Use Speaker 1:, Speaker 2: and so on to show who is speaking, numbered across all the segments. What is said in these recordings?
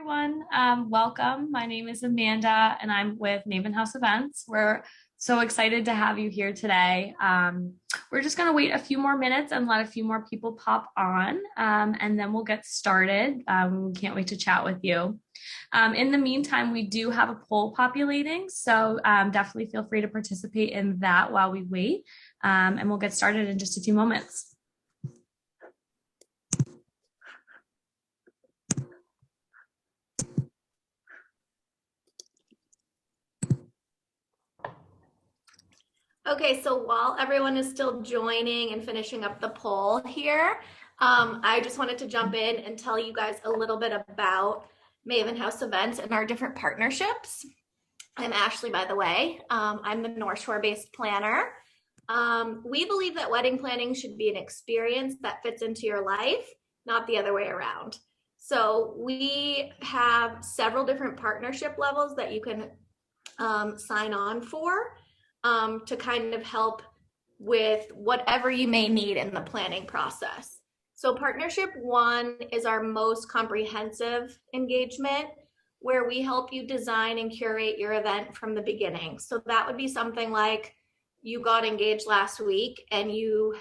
Speaker 1: everyone. Welcome. My name is Amanda and I'm with Mavinhouse Events. We're so excited to have you here today. We're just going to wait a few more minutes and let a few more people pop on, and then we'll get started. We can't wait to chat with you. In the meantime, we do have a poll populating, so definitely feel free to participate in that while we wait, and we'll get started in just a few moments.
Speaker 2: Okay, so while everyone is still joining and finishing up the poll here, I just wanted to jump in and tell you guys a little bit about Mavinhouse Events and our different partnerships. I'm Ashley, by the way. I'm the North Shore-based planner. We believe that wedding planning should be an experience that fits into your life, not the other way around. So we have several different partnership levels that you can sign on for. To kind of help with whatever you may need in the planning process. So partnership 1 is our most comprehensive engagement, where we help you design and curate your event from the beginning. So that would be something like you got engaged last week and you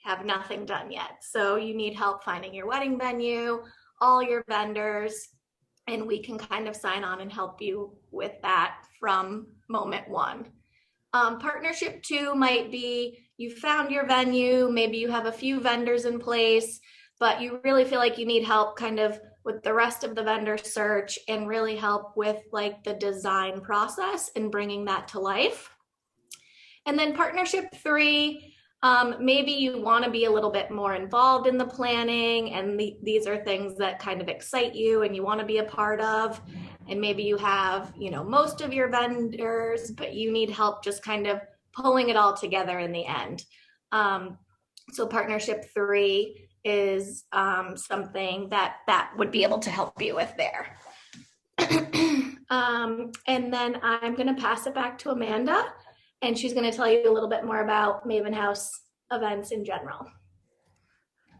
Speaker 2: have nothing done yet. So you need help finding your wedding venue, all your vendors, and we can kind of sign on and help you with that from moment 1. Partnership 2 might be you found your venue, maybe you have a few vendors in place, but you really feel like you need help kind of with the rest of the vendor search and really help with like the design process and bringing that to life. And then partnership 3, maybe you want to be a little bit more involved in the planning, and these are things that kind of excite you and you want to be a part of. And maybe you have, most of your vendors, but you need help just kind of pulling it all together in the end. So partnership 3 is something that would be able to help you with there. And then I'm going to pass it back to Amanda, and she's going to tell you a little bit more about Mavinhouse Events in general.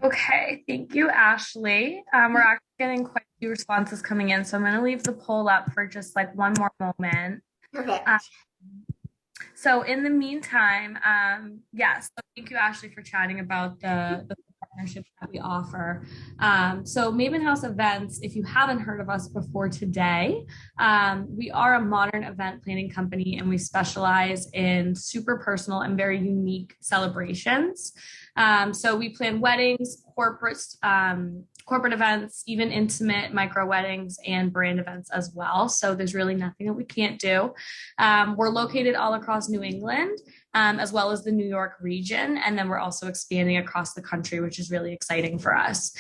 Speaker 1: Okay, thank you, Ashley. We're actually getting quite a few responses coming in, so I'm going to leave the poll up for just like one more moment.
Speaker 2: Perfect.
Speaker 1: So in the meantime, yes, so thank you, Ashley, for chatting about the partnerships that we offer. So Mavinhouse Events, if you haven't heard of us before today, we are a modern event planning company, and we specialize in super personal and very unique celebrations. So we plan weddings, corporate events, even intimate micro weddings and brand events as well. So there's really nothing that we can't do. We're located all across New England, as well as the New York region. And then we're also expanding across the country, which is really exciting for us.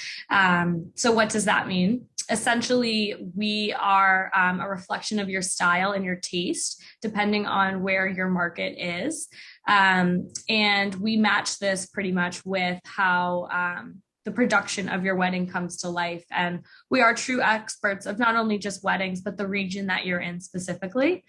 Speaker 1: So what does that mean? Essentially, we are a reflection of your style and your taste, depending on where your market is. And we match this pretty much with how the production of your wedding comes to life. And we are true experts of not only just weddings, but the region that you're in specifically.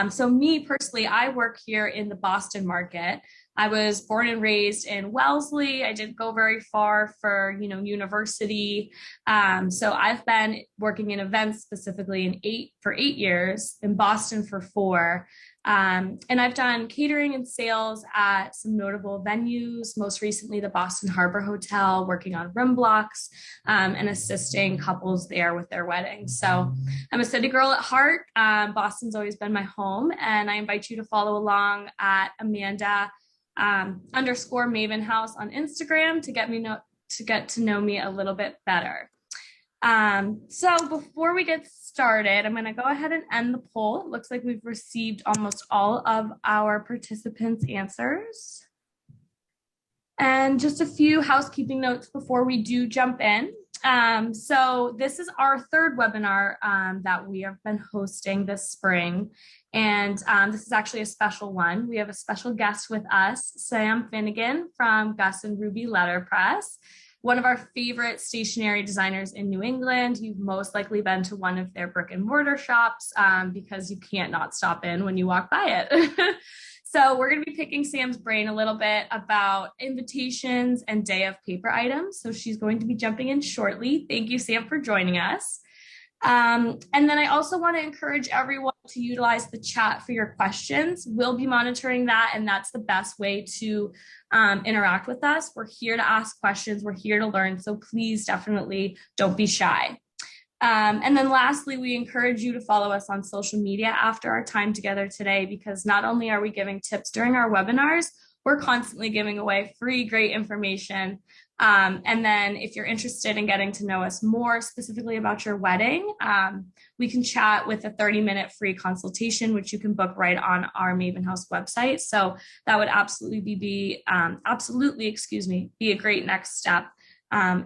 Speaker 1: So me personally, I work here in the Boston market. I was born and raised in Wellesley. I didn't go very far for, university. So I've been working in events specifically for 8 years, in Boston for 4. And I've done catering and sales at some notable venues, most recently the Boston Harbor Hotel, working on room blocks, and assisting couples there with their weddings. So I'm a city girl at heart. Boston's always been my home, and I invite you to follow along at Amanda _ Mavinhouse on Instagram to get to know me a little bit better. So before we get started, I'm going to go ahead and end the poll. It looks like we've received almost all of our participants' answers. And just a few housekeeping notes before we do jump in. So this is our 3rd webinar that we have been hosting this spring. And this is actually a special one. We have a special guest with us, Sam Finigan from Gus Ruby Letterpress, one of our favorite stationery designers in New England. You've most likely been to one of their brick and mortar shops because you can't not stop in when you walk by it. So we're going to be picking Sam's brain a little bit about invitations and day of paper items. So she's going to be jumping in shortly. Thank you, Sam, for joining us. And then I also want to encourage everyone to utilize the chat for your questions. We'll be monitoring that, and that's the best way to interact with us. We're here to ask questions. We're here to learn. So please definitely don't be shy. And then lastly, we encourage you to follow us on social media after our time together today, because not only are we giving tips during our webinars, we're constantly giving away free, great information. And then if you're interested in getting to know us more specifically about your wedding, we can chat with a 30-minute free consultation, which you can book right on our Mavinhouse website. So that would absolutely be a great next step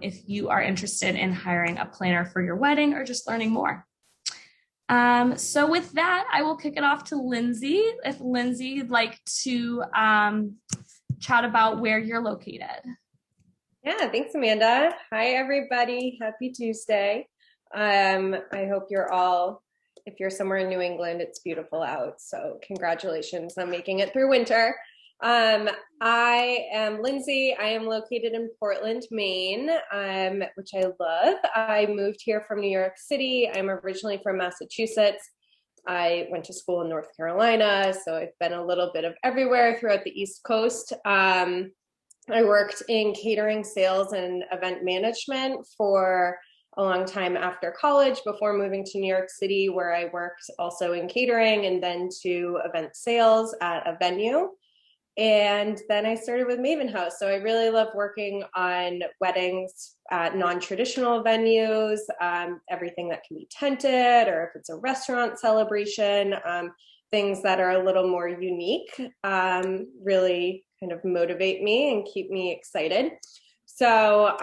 Speaker 1: if you are interested in hiring a planner for your wedding or just learning more. So with that, I will kick it off to Lindsey. If Lindsey would like to chat about where you're located.
Speaker 3: Yeah, thanks, Amanda. Hi, everybody. Happy Tuesday. I hope you're all, if you're somewhere in New England, it's beautiful out. So congratulations on making it through winter. I am Lindsey. I am located in Portland, Maine, which I love. I moved here from New York City. I'm originally from Massachusetts. I went to school in North Carolina, so I've been a little bit of everywhere throughout the East Coast. I worked in catering, sales, and event management for a long time after college before moving to New York City, where I worked also in catering and then to event sales at a venue. And then I started with Mavinhouse. So I really love working on weddings at non-traditional venues, everything that can be tented, or if it's a restaurant celebration, things that are a little more unique, really kind of motivate me and keep me excited. So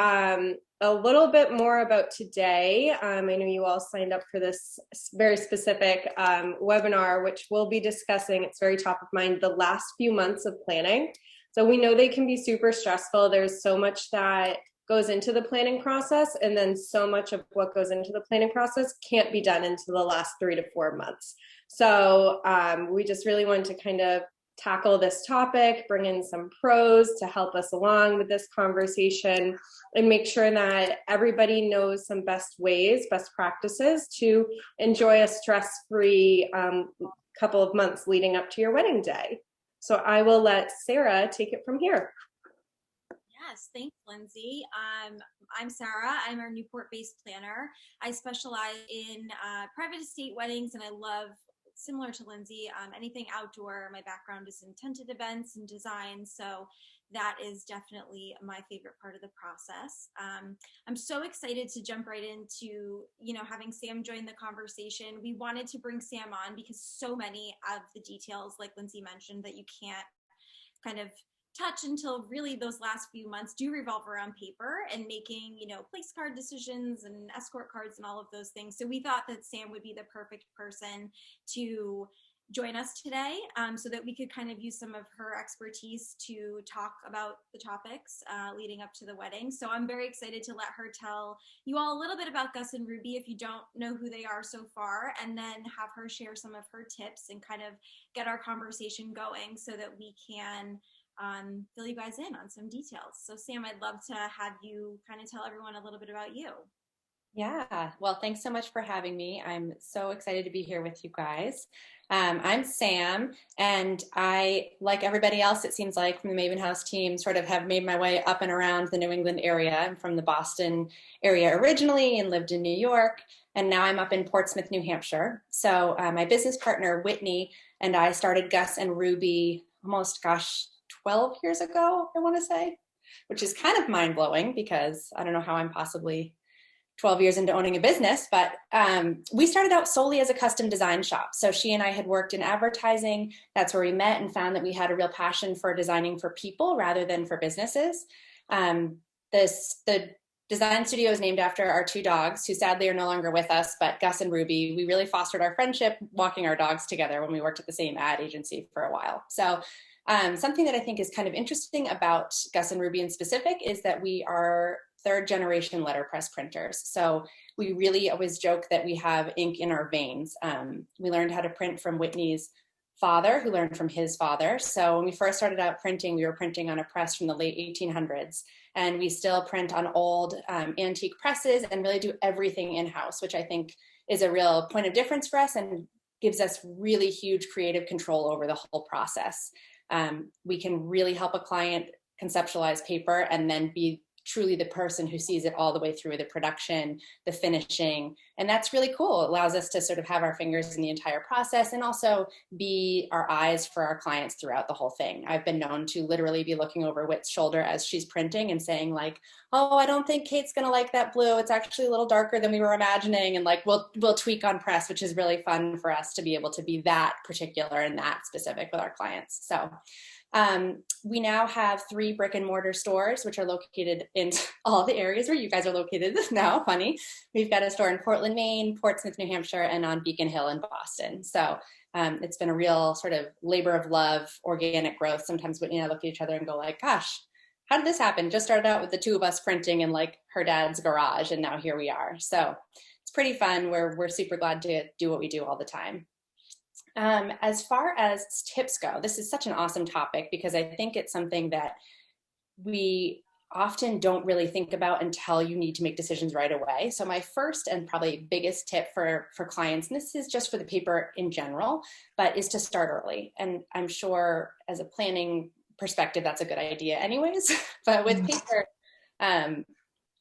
Speaker 3: a little bit more about today. I know you all signed up for this very specific webinar, which we'll be discussing. It's very top of mind, the last few months of planning. So we know they can be super stressful. There's so much that goes into the planning process, and then so much of what goes into the planning process can't be done into the last 3 to 4 months. So we just really wanted to kind of tackle this topic, bring in some pros to help us along with this conversation, and make sure that everybody knows some best ways, best practices to enjoy a stress-free couple of months leading up to your wedding day. So I will let Sarah take it from here.
Speaker 4: Yes, thanks, Lindsey. I'm Sarah. I'm a Newport-based planner. I specialize in private estate weddings, and I love, similar to Lindsey, anything outdoor. My background is in tented events and design, so that is definitely my favorite part of the process. I'm so excited to jump right into, having Sam join the conversation. We wanted to bring Sam on because so many of the details, like Lindsey mentioned, that you can't kind of touch until really those last few months do revolve around paper and making, place card decisions and escort cards and all of those things. So we thought that Sam would be the perfect person to join us today, so that we could kind of use some of her expertise to talk about the topics leading up to the wedding. So I'm very excited to let her tell you all a little bit about Gus and Ruby if you don't know who they are so far, and then have her share some of her tips and kind of get our conversation going so that we can fill you guys in on some details. So Sam, I'd love to have you kind of tell everyone a little bit about you.
Speaker 5: Yeah, well, thanks so much for having me. I'm so excited to be here with you guys. I'm Sam, and I, like everybody else, it seems like, from the Mavinhouse team, sort of have made my way up and around the New England area. I'm from the Boston area originally and lived in New York, and now I'm up in Portsmouth, New Hampshire. So my business partner, Whitney, and I started Gus and Ruby almost, 12 years ago, I want to say, which is kind of mind-blowing because I don't know how I'm possibly 12 years into owning a business, but we started out solely as a custom design shop. So she and I had worked in advertising. That's where we met and found that we had a real passion for designing for people rather than for businesses. The design studio is named after our 2 dogs, who sadly are no longer with us, but Gus and Ruby, we really fostered our friendship walking our dogs together when we worked at the same ad agency for a while. So something that I think is kind of interesting about Gus and Ruby in specific is that we are 3rd generation letterpress printers. So we really always joke that we have ink in our veins. We learned how to print from Whitney's father, who learned from his father. So when we first started out printing, we were printing on a press from the late 1800s. And we still print on old antique presses and really do everything in-house, which I think is a real point of difference for us and gives us really huge creative control over the whole process. We can really help a client conceptualize paper and then be truly the person who sees it all the way through the production, the finishing. And that's really cool. It allows us to sort of have our fingers in the entire process and also be our eyes for our clients throughout the whole thing. I've been known to literally be looking over Whit's shoulder as she's printing and saying like, oh, I don't think Kate's gonna like that blue. It's actually a little darker than we were imagining. And like, we'll tweak on press, which is really fun for us to be able to be that particular and that specific with our clients. So we now have 3 brick and mortar stores, which are located in all the areas where you guys are located now. Funny. We've got a store in Portland, Maine, Portsmouth, New Hampshire, and on Beacon Hill in Boston. So it's been a real sort of labor of love, organic growth. Sometimes Whitney and I look at each other and go like, gosh, how did this happen? Just started out with the 2 of us printing in like her dad's garage, and now here we are. So it's pretty fun. We're super glad to do what we do all the time. As far as tips go, this is such an awesome topic because I think it's something that we often don't really think about until you need to make decisions right away. So my first and probably biggest tip for clients, and this is just for the paper in general, but is to start early. And I'm sure as a planning perspective, that's a good idea anyways. But with paper,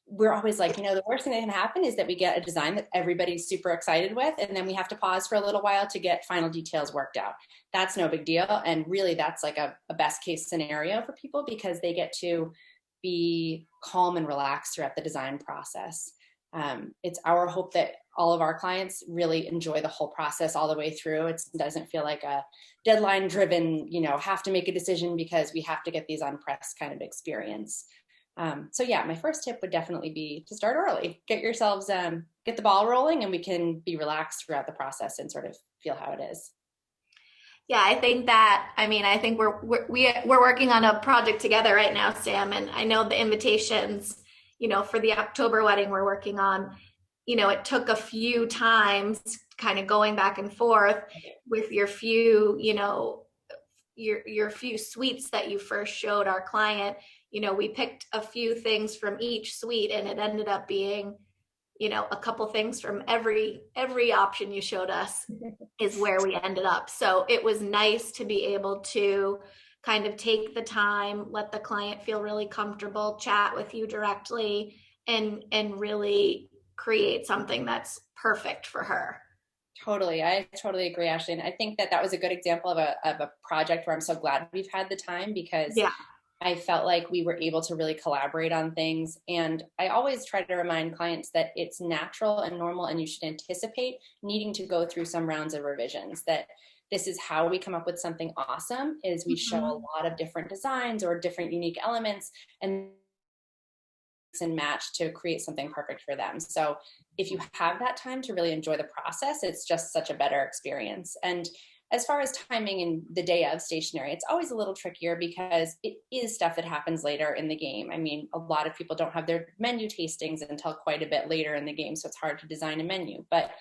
Speaker 5: we're always like, the worst thing that can happen is that we get a design that everybody's super excited with, and then we have to pause for a little while to get final details worked out. That's no big deal. And really that's like a best case scenario for people because they get to be calm and relaxed throughout the design process. It's our hope that all of our clients really enjoy the whole process all the way through. It doesn't feel like a deadline driven, have to make a decision because we have to get these on press kind of experience. So yeah, my first tip would definitely be to start early, get yourselves, get the ball rolling, and we can be relaxed throughout the process and sort of feel how it is.
Speaker 2: Yeah, I think we're working on a project together right now, Sam, and I know the invitations, for the October wedding we're working on, it took a few times kind of going back and forth with your few, your few suites that you first showed our client. We picked a few things from each suite and it ended up being, a couple things from every option you showed us is where we ended up. So it was nice to be able to kind of take the time, let the client feel really comfortable, chat with you directly, and really create something that's perfect for her.
Speaker 5: Totally. I totally agree, Ashley. And I think that was a good example of a project where I'm so glad we've had the time because I felt like we were able to really collaborate on things. And I always try to remind clients that it's natural and normal and you should anticipate needing to go through some rounds of revisions, that this is how we come up with something awesome is we show a lot of different designs or different unique elements and match to create something perfect for them. So if you have that time to really enjoy the process, it's just such a better experience. And as far as timing in the day of stationery, it's always a little trickier because it is stuff that happens later in the game. I mean, a lot of people don't have their menu tastings until quite a bit later in the game, so it's hard to design a menu. But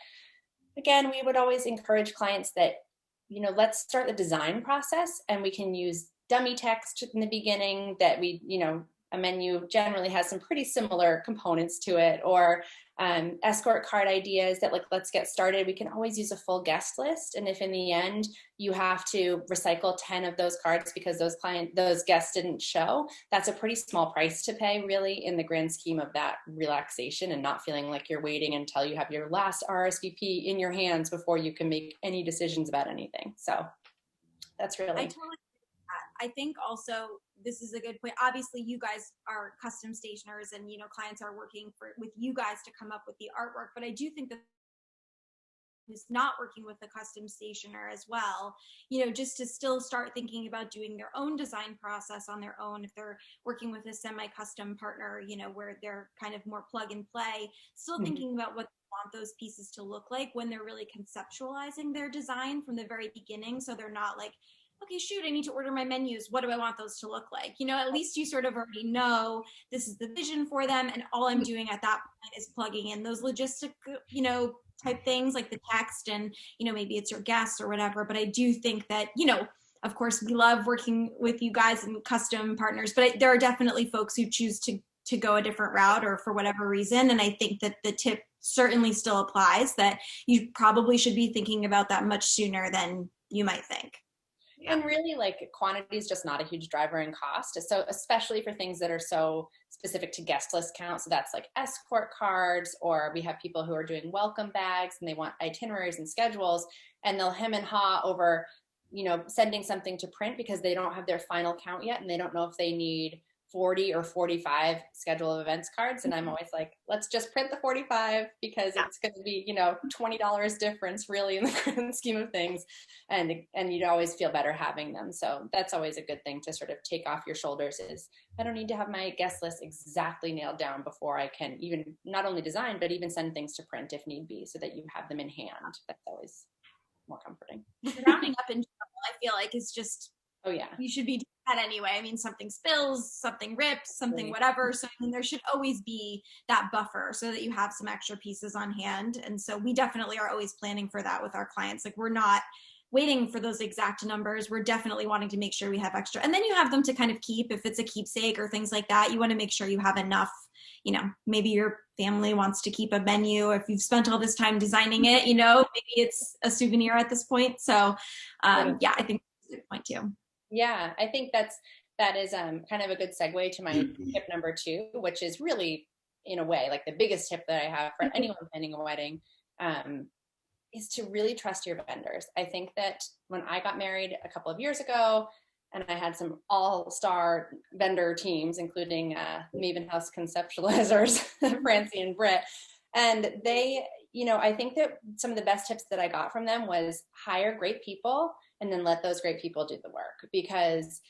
Speaker 5: again, we would always encourage clients that, let's start the design process and we can use dummy text in the beginning that we, a menu generally has some pretty similar components to it, or escort card ideas that let's get started. We can always use a full guest list. And if in the end you have to recycle 10 of those cards because those guests didn't show, that's a pretty small price to pay really in the grand scheme of that relaxation and not feeling like you're waiting until you have your last RSVP in your hands before you can make any decisions about anything. So that's really.
Speaker 4: I totally. I think also this is a good point. Obviously, you guys are custom stationers, and clients are working with you guys to come up with the artwork. But I do think that who's not working with a custom stationer as well, just to still start thinking about doing their own design process on their own. If they're working with a semi-custom partner, where they're kind of more plug and play, still thinking about what they want those pieces to look like when they're really conceptualizing their design from the very beginning. So they're not like, okay, shoot, I need to order my menus. What do I want those to look like? At least you sort of already know this is the vision for them. And all I'm doing at that point is plugging in those logistic, type things like the text and, maybe it's your guests or whatever. But I do think that, of course, we love working with you guys and custom partners, but there are definitely folks who choose to to go a different route or for whatever reason. And I think that the tip certainly still applies, that you probably should be thinking about that much sooner than you might think.
Speaker 5: And really, like, quantity is just not a huge driver in cost. So especially for things that are so specific to guest list count. So that's like escort cards, or we have people who are doing welcome bags and they want itineraries and schedules, and they'll hem and haw over, sending something to print because they don't have their final count yet. And they don't know if they need 40 or 45 schedule of events cards. And I'm always like, let's just print the 45 because it's going to be, $20 difference really in the grand scheme of things. And you'd always feel better having them. So that's always a good thing to sort of take off your shoulders, is I don't need to have my guest list exactly nailed down before I can even not only design, but even send things to print if need be, so that you have them in hand. That's always more comforting.
Speaker 4: Rounding up in general, I feel like, is just,
Speaker 5: oh yeah,
Speaker 4: you should be doing that anyway. I mean, something spills, something rips, something whatever. So I mean, there should always be that buffer so that you have some extra pieces on hand. And so we definitely are always planning for that with our clients. Like, we're not waiting for those exact numbers. We're definitely wanting to make sure we have extra. And then you have them to kind of keep if it's a keepsake or things like that. You want to make sure you have enough. Maybe your family wants to keep a menu. If you've spent all this time designing it, maybe it's a souvenir at this point. So I think that's a good point too.
Speaker 5: Yeah, I think that is kind of a good segue to my tip number 2, which is really, in a way, like the biggest tip that I have for anyone planning a wedding, is to really trust your vendors. I think that when I got married a couple of years ago, and I had some all-star vendor teams, including Mavinhouse conceptualizers, Francie and Britt, and they, I think that some of the best tips that I got from them was hire great people and then let those great people do the work. Because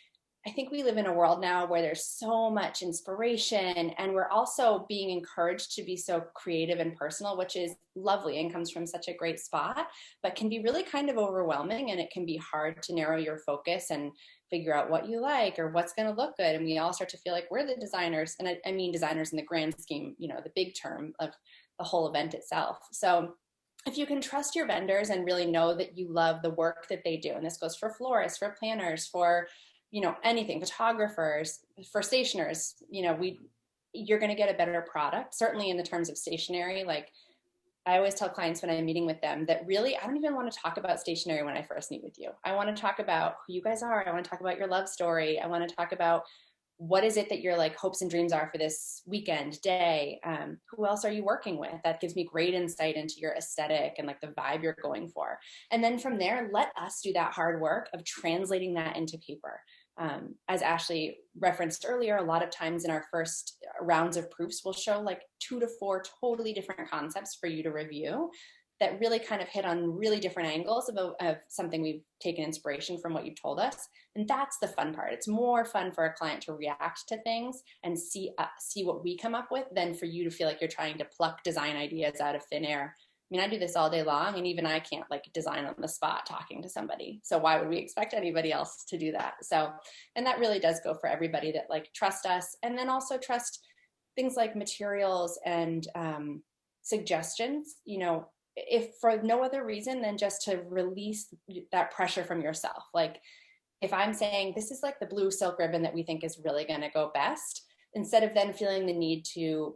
Speaker 5: I think we live in a world now where there's so much inspiration, and we're also being encouraged to be so creative and personal, which is lovely and comes from such a great spot, but can be really kind of overwhelming, and it can be hard to narrow your focus and figure out what you like or what's going to look good. And we all start to feel like we're the designers. And I mean designers in the grand scheme, the big term of the whole event itself. So if you can trust your vendors and really know that you love the work that they do, and this goes for florists, for planners, for anything, photographers, for stationers, you're going to get a better product. Certainly in the terms of stationery, like I always tell clients when I'm meeting with them that really, I don't even want to talk about stationery when I first meet with you. I want to talk about who you guys are. I want to talk about your love story. I want to talk about what is it that your like hopes and dreams are for this weekend day. Who else are you working with? That gives me great insight into your aesthetic and like the vibe you're going for. And then from there, let us do that hard work of translating that into paper. As Ashley referenced earlier, a lot of times in our first rounds of proofs, we'll show like 2 to 4 totally different concepts for you to review that really kind of hit on really different angles of something we've taken inspiration from what you've told us. And that's the fun part. It's more fun for a client to react to things and see what we come up with than for you to feel like you're trying to pluck design ideas out of thin air. I mean, I do this all day long, and even I can't like design on the spot talking to somebody. So why would we expect anybody else to do that? So, and that really does go for everybody, that like trust us, and then also trust things like materials and suggestions, if for no other reason than just to release that pressure from yourself. Like if I'm saying this is like the blue silk ribbon that we think is really going to go best, instead of then feeling the need to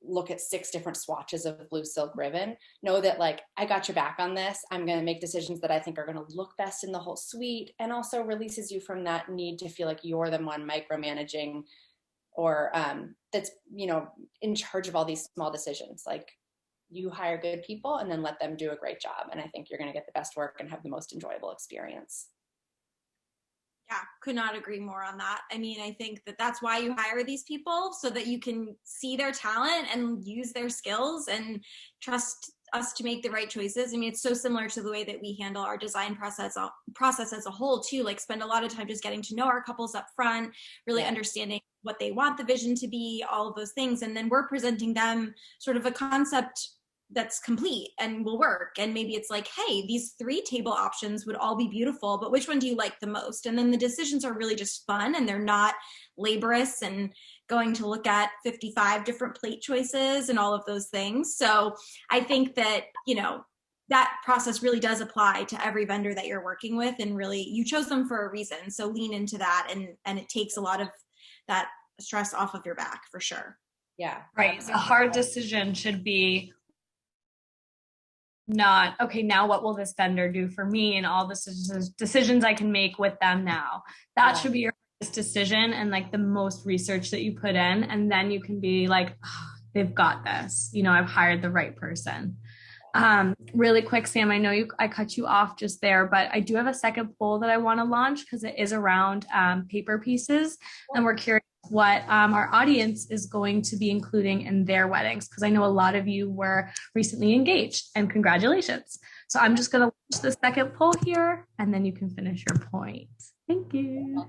Speaker 5: look at 6 different swatches of blue silk ribbon, know that like, I got your back on this. I'm going to make decisions that I think are going to look best in the whole suite, and also releases you from that need to feel like you're the one micromanaging or that's, in charge of all these small decisions. Like you hire good people and then let them do a great job. And I think you're going to get the best work and have the most enjoyable experience.
Speaker 4: Yeah, could not agree more on that. I mean, I think that that's why you hire these people, so that you can see their talent and use their skills and trust us to make the right choices. I mean, it's so similar to the way that we handle our design process as a whole too, like spend a lot of time just getting to know our couples up front, really understanding what they want the vision to be, all of those things. And then we're presenting them sort of a concept that's complete and will work. And maybe it's like, hey, these 3 table options would all be beautiful, but which one do you like the most? And then the decisions are really just fun, and they're not laborious and going to look at 55 different plate choices and all of those things. So I think that, that process really does apply to every vendor that you're working with, and really you chose them for a reason. So lean into that, and it takes a lot of that stress off of your back for sure.
Speaker 5: Yeah.
Speaker 1: Right. The hard decision should be not, okay, now what will this vendor do for me and all the decisions I can make with them now. That should be your first decision and like the most research that you put in. And then you can be like, oh, they've got this. You know, I've hired the right person. Really quick, Sam, I know I cut you off just there, but I do have a second poll that I want to launch because it is around paper pieces. And we're curious what our audience is going to be including in their weddings, because I know a lot of you were recently engaged, and congratulations. So I'm just going to launch the second poll here, and then you can finish your point. Thank you.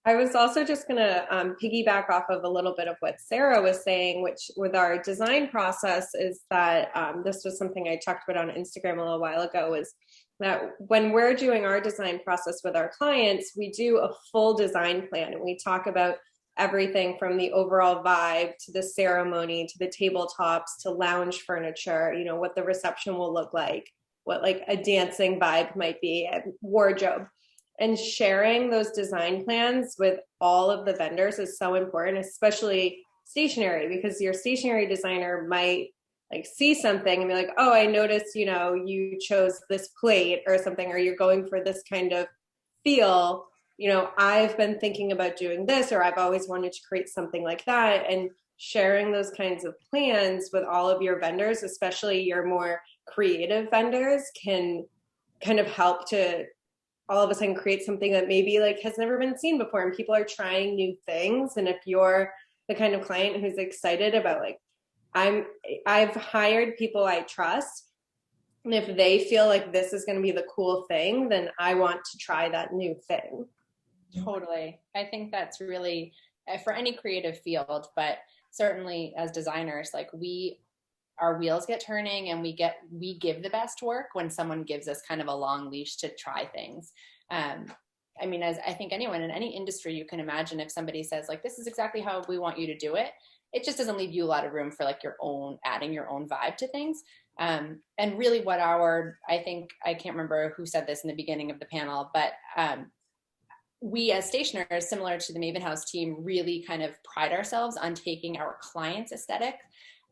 Speaker 3: I was also just going to piggyback off of a little bit of what Sarah was saying, which with our design process is that this was something I talked about on Instagram a little while ago, is that when we're doing our design process with our clients, we do a full design plan, and we talk about everything from the overall vibe to the ceremony to the tabletops to lounge furniture, you know, what the reception will look like, what like a dancing vibe might be, and wardrobe. And sharing those design plans with all of the vendors is so important, especially stationery, because your stationery designer might like see something and be like, oh, I noticed, you know, you chose this plate or something, or you're going for this kind of feel. You know, I've been thinking about doing this, or I've always wanted to create something like that. And sharing those kinds of plans with all of your vendors, especially your more creative vendors, can kind of help to all of a sudden create something that maybe like has never been seen before, and people are trying new things. And if you're the kind of client who's excited about like, I've hired people I trust, and if they feel like this is going to be the cool thing, then I want to try that new thing.
Speaker 5: Totally. I think that's really for any creative field, but certainly as designers, like our wheels get turning, and we give the best work when someone gives us kind of a long leash to try things. I mean, as I think anyone in any industry, you can imagine if somebody says like, this is exactly how we want you to do it, it just doesn't leave you a lot of room for like adding your own vibe to things. And really what I think, I can't remember who said this in the beginning of the panel, but we as stationers, similar to the Mavinhouse team, really kind of pride ourselves on taking our client's aesthetic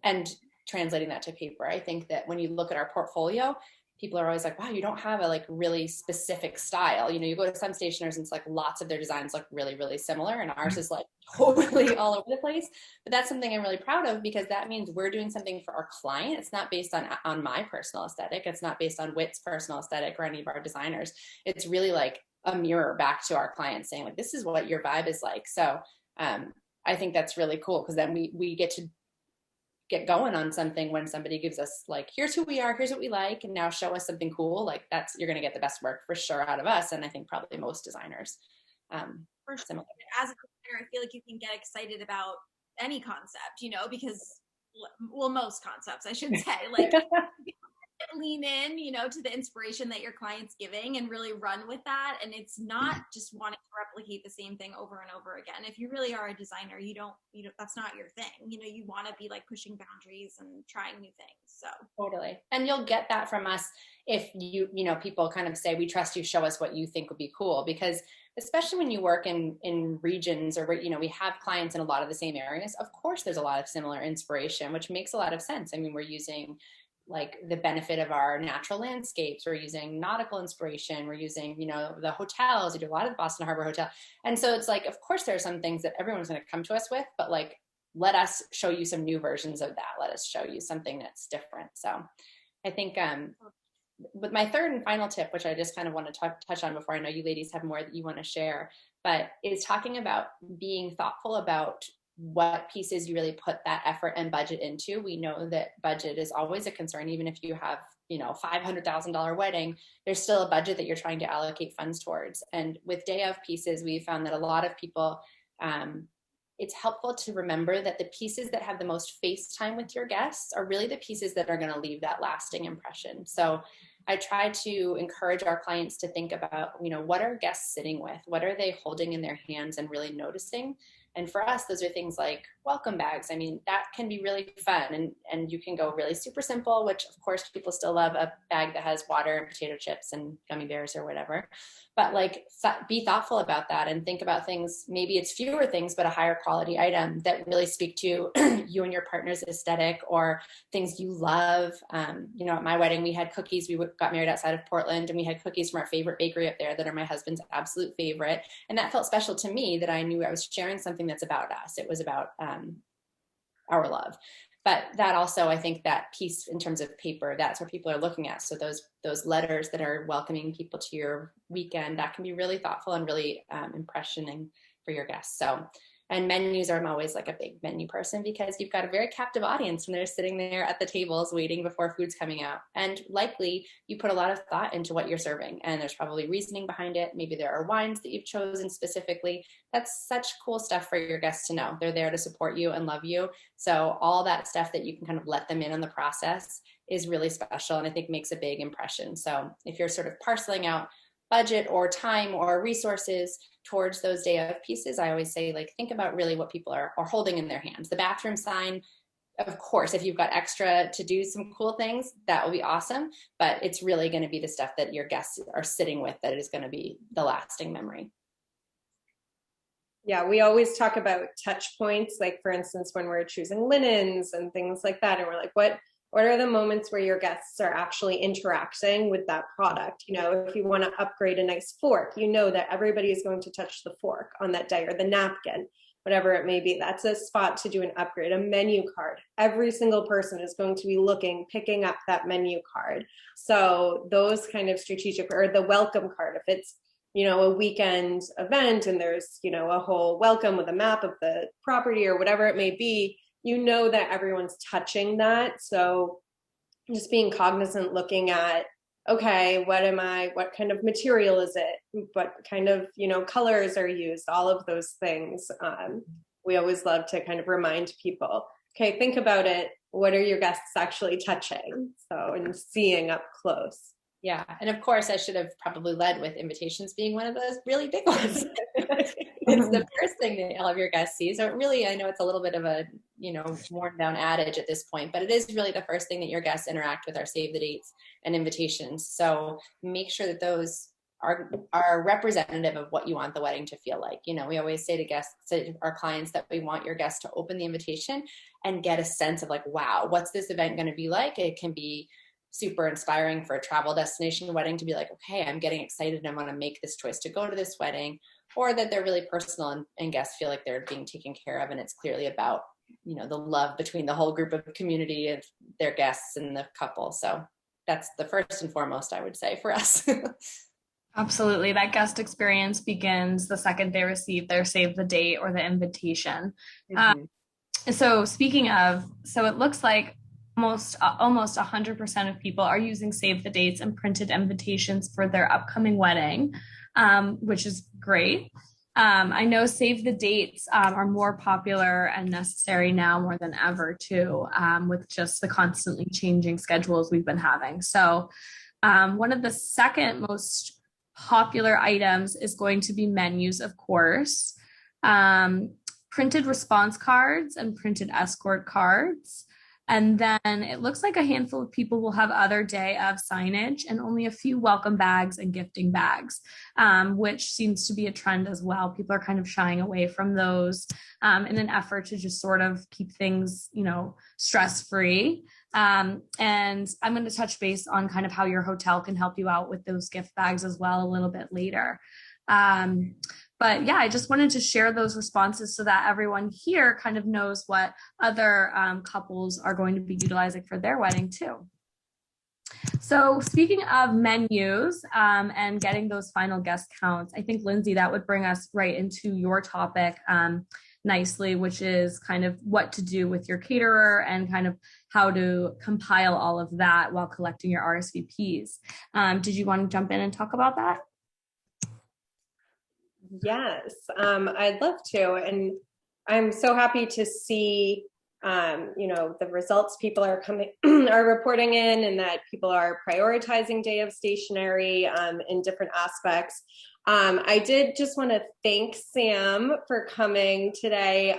Speaker 5: and translating that to paper. I think that when you look at our portfolio, people are always like, wow, you don't have a like really specific style. You know, you go to some stationers and it's like lots of their designs look really, really similar, and ours is like totally all over the place. But that's something I'm really proud of, because that means we're doing something for our client. It's not based on my personal aesthetic. It's not based on Whit's personal aesthetic or any of our designers. It's really like a mirror back to our clients saying like, this is what your vibe is like. So I think that's really cool, because then we get to get going on something when somebody gives us like, here's who we are, here's what we like, and now show us something cool. Like you're going to get the best work for sure out of us. And I think probably most designers.
Speaker 4: For sure. As a designer, I feel like you can get excited about any concept, you know, because, well, most concepts, I should say, like lean in, you know, to the inspiration that your client's giving and really run with that. And it's not just wanting to replicate the same thing over and over again. If you really are a designer, you don't, that's not your thing. You know, you want to be like pushing boundaries and trying new things. So
Speaker 5: totally. And you'll get that from us if you know, people kind of say, we trust you, show us what you think would be cool. Because especially when you work in regions, or, you know, we have clients in a lot of the same areas, of course, there's a lot of similar inspiration, which makes a lot of sense. I mean, we're using like the benefit of our natural landscapes. We're using nautical inspiration. We're using, you know, the hotels. We do a lot of the Boston Harbor Hotel. And so it's like, of course, there are some things that everyone's going to come to us with, but like, let us show you some new versions of that. Let us show you something that's different. So I think with my third and final tip, which I just kind of want to touch on before I know you ladies have more that you want to share, but is talking about being thoughtful about what pieces you really put that effort and budget into. We know that budget is always a concern. Even if you have, you know, $500,000 wedding, there's still a budget that you're trying to allocate funds towards. And with day of pieces, we found that a lot of people, it's helpful to remember that the pieces that have the most face time with your guests are really the pieces that are going to leave that lasting impression. So I try to encourage our clients to think about, you know, what are guests sitting with? What are they holding in their hands and really noticing? And for us, those are things like welcome bags. I mean, that can be really fun, and you can go really super simple, which of course people still love a bag that has water and potato chips and gummy bears or whatever. But like, be thoughtful about that and think about things. Maybe it's fewer things, but a higher quality item that really speak to you and your partner's aesthetic, or things you love. You know, at my wedding, we had cookies. We got married outside of Portland, and we had cookies from our favorite bakery up there that are my husband's absolute favorite. And that felt special to me, that I knew I was sharing something that's about us. It was about our love. But that also, I think that piece in terms of paper, that's what people are looking at. So those letters that are welcoming people to your weekend, that can be really thoughtful and really impressioning for your guests. So, and menus, I'm always like a big menu person, because you've got a very captive audience when they're sitting there at the tables waiting before food's coming out. And likely you put a lot of thought into what you're serving, and there's probably reasoning behind it. Maybe there are wines that you've chosen specifically. That's such cool stuff for your guests to know. They're there to support you and love you. So all that stuff that you can kind of let them in on the process is really special, and I think makes a big impression. So if you're sort of parceling out budget or time or resources towards those day of pieces, I always say, like, think about really what people are holding in their hands. The bathroom sign, of course, if you've got extra to do some cool things, that will be awesome. But it's really going to be the stuff that your guests are sitting with that is going to be the lasting memory.
Speaker 3: Yeah, we always talk about touch points, like for instance, when we're choosing linens and things like that. And we're like, what are the moments where your guests are actually interacting with that product? You know, if you want to upgrade a nice fork, you know that everybody is going to touch the fork on that day, or the napkin, whatever it may be. That's a spot to do an upgrade. A menu card. Every single person is going to be picking up that menu card. So those kind of strategic, or the welcome card, if it's, you know, a weekend event and there's, you know, a whole welcome with a map of the property or whatever it may be, you know that everyone's touching that. So just being cognizant, looking at, okay, what kind of material is it? What kind of, you know, colors are used? All of those things. We always love to kind of remind people, okay, think about it. What are your guests actually touching? So, and seeing up close.
Speaker 5: Yeah. And of course, I should have probably led with invitations being one of those really big ones. It's the first thing that all of your guests see. So it really, I know it's a little bit of a, you know, worn down adage at this point, but it is really the first thing that your guests interact with, are save the dates and invitations. So make sure that those are representative of what you want the wedding to feel like. You know, we always say to our clients that we want your guests to open the invitation and get a sense of like, wow, what's this event going to be like? It can be super inspiring for a travel destination wedding to be like, okay, I'm getting excited and I want to make this choice to go to this wedding, or that they're really personal and guests feel like they're being taken care of. And it's clearly about, you know, the love between the whole group of community of their guests and the couple. So that's the first and foremost, I would say, for us.
Speaker 1: Absolutely. That guest experience begins the second they receive their save the date or the invitation.
Speaker 3: Mm-hmm.
Speaker 1: So speaking of, so it looks like almost 100% of people are using save the dates and printed invitations for their upcoming wedding, which is great. I know save the dates are more popular and necessary now more than ever too, with just the constantly changing schedules we've been having. So one of the second most popular items is going to be menus, of course, printed response cards and printed escort cards. And then it looks like a handful of people will have other day of signage, and only a few welcome bags and gifting bags, which seems to be a trend as well. People are kind of shying away from those in an effort to just sort of keep things, you know, stress-free. And I'm going to touch base on kind of how your hotel can help you out with those gift bags as well a little bit later. But yeah, I just wanted to share those responses so that everyone here kind of knows what other couples are going to be utilizing for their wedding too. So speaking of menus and getting those final guest counts, I think, Lindsey, that would bring us right into your topic nicely, which is kind of what to do with your caterer and kind of how to compile all of that while collecting your RSVPs. Did you want to jump in and talk about that?
Speaker 3: Yes, I'd love to. And I'm so happy to see, you know, the results people are reporting in, and that people are prioritizing day of stationery in different aspects. I did just want to thank Sam for coming today.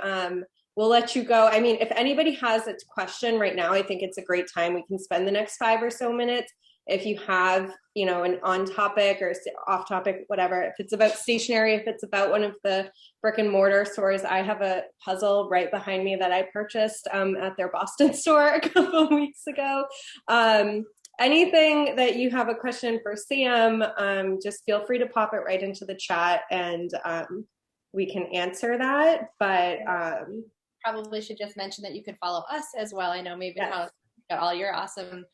Speaker 3: we'll let you go. I mean, if anybody has a question right now, I think it's a great time. We can spend the next 5 or so minutes. If you have, you know, an on topic or off topic, whatever, if it's about stationery, if it's about one of the brick and mortar stores, I have a puzzle right behind me that I purchased at their Boston store a couple of weeks ago. Anything that you have a question for Sam, just feel free to pop it right into the chat and we can answer that. But
Speaker 5: probably should just mention that you could follow us as well. I know maybe how got all your awesome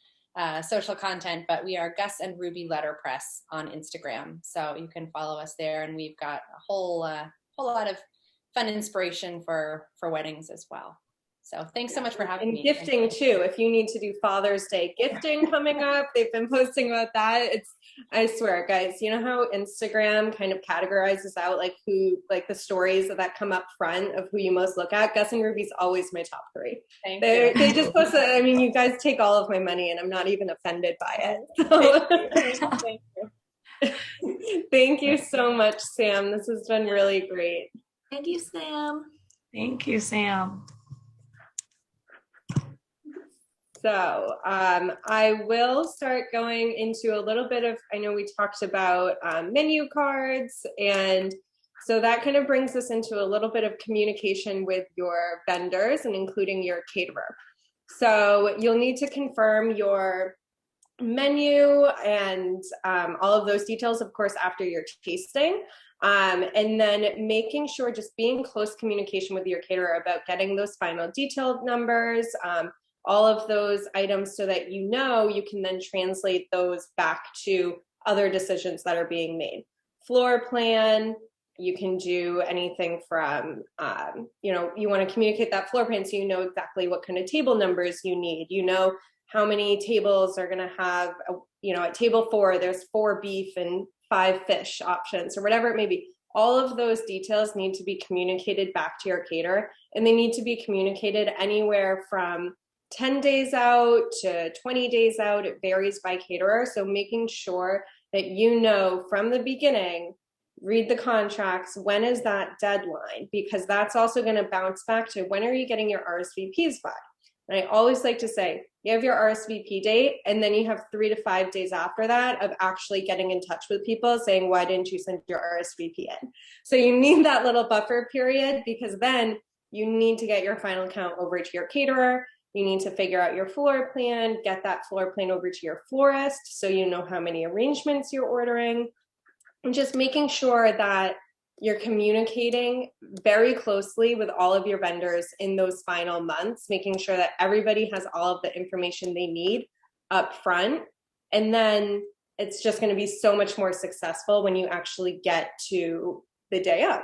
Speaker 5: social content, but we are Gus and Ruby Letterpress on Instagram, so you can follow us there, and we've got a whole lot of fun inspiration for weddings as well. So thanks so much for having me.
Speaker 3: And gifting too. If you need to do Father's Day gifting coming up, they've been posting about that. I swear, guys, you know how Instagram kind of categorizes out like who, like the stories that come up front of who you most look at? Gus and Ruby's always my top 3. They just post it. I mean, you guys take all of my money and I'm not even offended by it. So.
Speaker 5: Thank you.
Speaker 3: Thank you so much, Sam. This has been really great.
Speaker 2: Thank you, Sam.
Speaker 1: Thank you, Sam.
Speaker 3: So I will start going into a little bit of, I know we talked about menu cards, and so that kind of brings us into a little bit of communication with your vendors and including your caterer. So you'll need to confirm your menu and all of those details, of course, after your tasting. And then making sure, just being in close communication with your caterer about getting those final detailed numbers, all of those items, so that you know you can then translate those back to other decisions that are being made. Floor plan, you can do anything from, you know, you want to communicate that floor plan so you know exactly what kind of table numbers you need. You know how many tables are going to have, you know, at table 4, there's 4 beef and 5 fish options or whatever it may be. All of those details need to be communicated back to your caterer, and they need to be communicated anywhere from 10 days out to 20 days out. It varies by caterer. So making sure that you know from the beginning, read the contracts, when is that deadline? Because that's also going to bounce back to when are you getting your RSVPs by? And I always like to say, you have your RSVP date, and then you have 3 to 5 days after that of actually getting in touch with people saying, why didn't you send your RSVP in? So you need that little buffer period, because then you need to get your final count over to your caterer. You need to figure out your floor plan, get that floor plan over to your florist so you know how many arrangements you're ordering, and just making sure that you're communicating very closely with all of your vendors in those final months, making sure that everybody has all of the information they need up front. And then it's just going to be so much more successful when you actually get to the day of.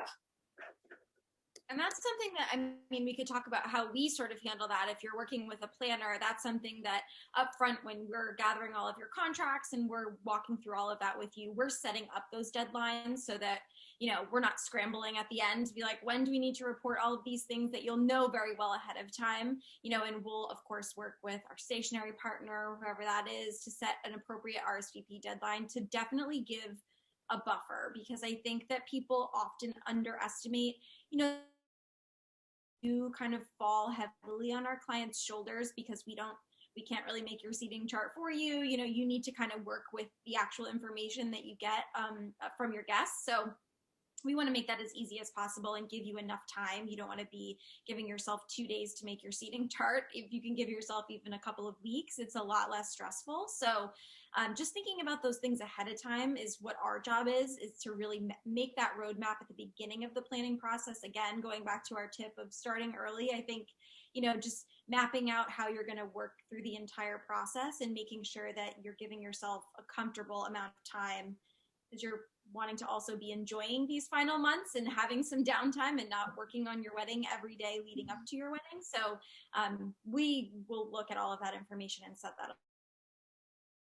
Speaker 4: And that's something that, I mean, we could talk about how we sort of handle that. If you're working with a planner, that's something that up front, when we're gathering all of your contracts and we're walking through all of that with you, we're setting up those deadlines so that, you know, we're not scrambling at the end to be like, when do we need to report all of these things, that you'll know very well ahead of time, you know, and we'll of course work with our stationery partner, whoever that is, to set an appropriate RSVP deadline to definitely give a buffer, because I think that people often underestimate, you know, you kind of fall heavily on our clients' shoulders because we can't really make your seating chart for you. You know, you need to kind of work with the actual information that you get from your guests. So we want to make that as easy as possible and give you enough time. You don't want to be giving yourself 2 days to make your seating chart. If you can give yourself even a couple of weeks, it's a lot less stressful. So just thinking about those things ahead of time is what our job is to really make that roadmap at the beginning of the planning process. Again, going back to our tip of starting early, I think, you know, just mapping out how you're going to work through the entire process and making sure that you're giving yourself a comfortable amount of time, because you're wanting to also be enjoying these final months and having some downtime and not working on your wedding every day leading up to your wedding. So we will look at all of that information and set that up.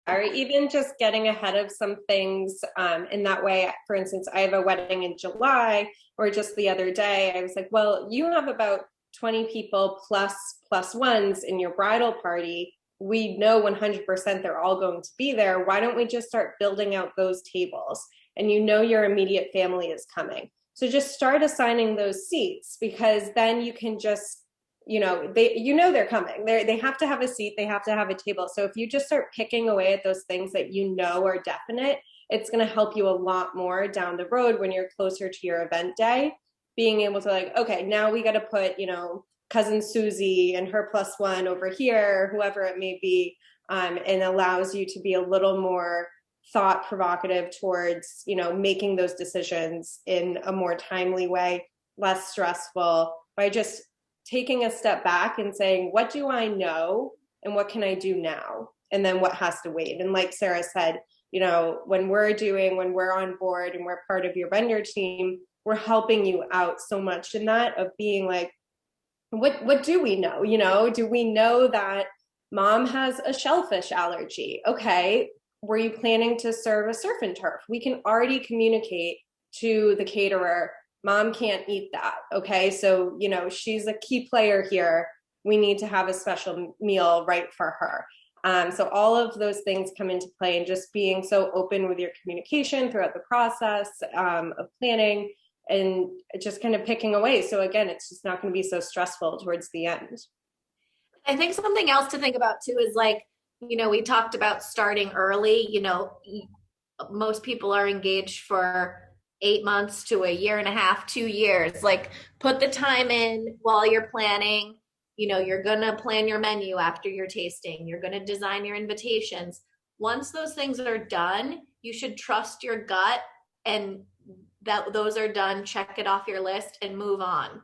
Speaker 3: Or even just getting ahead of some things in that way. For instance, I have a wedding in July, or just the other day, I was like, well, you have about 20 people plus ones in your bridal party. We know 100% they're all going to be there. Why don't we just start building out those tables? And you know your immediate family is coming. So just start assigning those seats, because then you can just, they're coming. They have to have a seat, they have to have a table. So if you just start picking away at those things that you know are definite, it's going to help you a lot more down the road when you're closer to your event day, being able to like, okay, now we got to put, cousin Susie and her plus one over here, whoever it may be, and allows you to be a little more thought provocative towards, making those decisions in a more timely way, less stressful, by just taking a step back and saying, what do I know and what can I do now? And then what has to wait? And like Sarah said, when we're on board and we're part of your vendor team, we're helping you out so much in that, of being like, what do we know? Do we know that mom has a shellfish allergy? Okay, were you planning to serve a surf and turf? We can already communicate to the caterer, mom can't eat that. Okay, so she's a key player here. We need to have a special meal right for her. So all of those things come into play, and just being so open with your communication throughout the process of planning, and just kind of picking away. So again, it's just not going to be so stressful towards the end.
Speaker 2: I think something else to think about too is like, we talked about starting early. Most people are engaged for 8 months to a year and a half, 2 years. Like, put the time in while you're planning. You're going to plan your menu after your tasting. You're going to design your invitations. Once those things are done, you should trust your gut, and that those are done, check it off your list and move on.